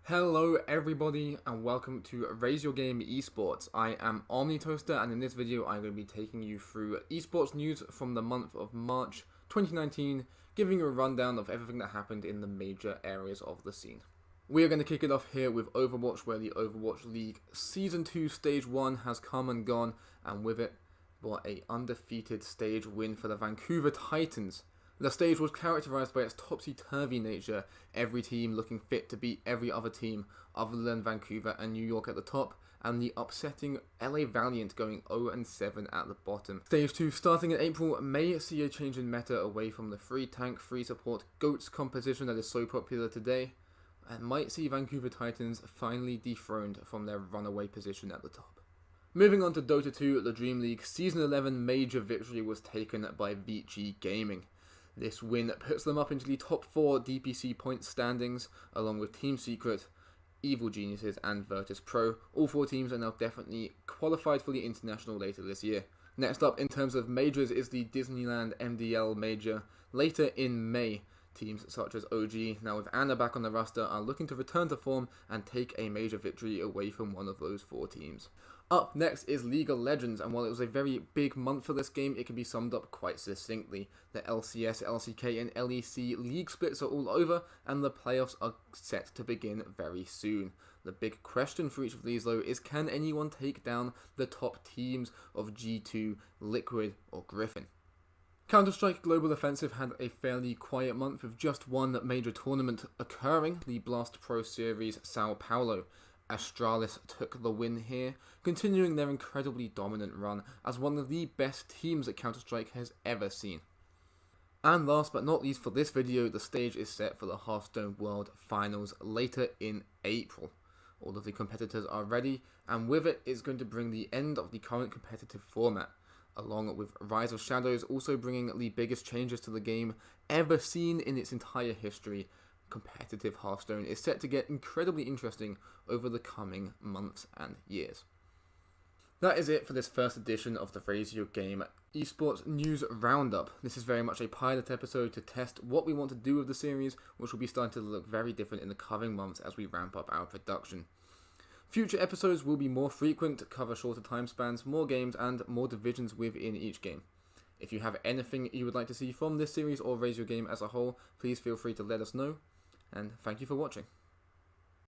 Hello everybody and welcome to Raise Your Game Esports. I am OmniToaster and in this video I'm going to be taking you through esports news from the month of March 2019, giving you a rundown of everything that happened in the major areas of the scene. We are going to kick it off here with Overwatch, where the Overwatch League Season 2 Stage 1 has come and gone, and with it, what a undefeated stage win for the Vancouver Titans. The stage was characterized by its topsy-turvy nature, every team looking fit to beat every other team other than Vancouver and New York at the top, and the upsetting LA Valiant going 0-7 at the bottom. Stage 2 starting in April may see a change in meta away from the free tank, free support, GOATS composition that is so popular today, and might see Vancouver Titans finally dethroned from their runaway position at the top. Moving on to Dota 2, the Dream League Season 11 major victory was taken by VG Gaming. This win puts them up into the top 4 DPC point standings, along with Team Secret, Evil Geniuses and Virtus Pro. All 4 teams are now definitely qualified for the International later this year. Next up in terms of majors is the Disneyland MDL Major. Later in May, teams such as OG, now with Anna back on the roster, are looking to return to form and take a major victory away from one of those 4 teams. Up next is League of Legends, and while it was a very big month for this game, it can be summed up quite succinctly. The LCS, LCK and LEC league splits are all over, and the playoffs are set to begin very soon. The big question for each of these though is, can anyone take down the top teams of G2, Liquid or Griffin? Counter-Strike Global Offensive had a fairly quiet month with just one major tournament occurring, the Blast Pro Series Sao Paulo. Astralis took the win here, continuing their incredibly dominant run as one of the best teams that Counter-Strike has ever seen. And last but not least for this video, the stage is set for the Hearthstone World Finals later in April. All of the competitors are ready, and with it is going to bring the end of the current competitive format, along with Rise of Shadows also bringing the biggest changes to the game ever seen in its entire history. Competitive Hearthstone is set to get incredibly interesting over the coming months and years. That is it for this first edition of the Raise Your Game Esports News Roundup. This is very much a pilot episode to test what we want to do with the series, which will be starting to look very different in the coming months as we ramp up our production. Future episodes will be more frequent, cover shorter time spans, more games and more divisions within each game. If you have anything you would like to see from this series or Raise Your Game as a whole, please feel free to let us know. And thank you for watching.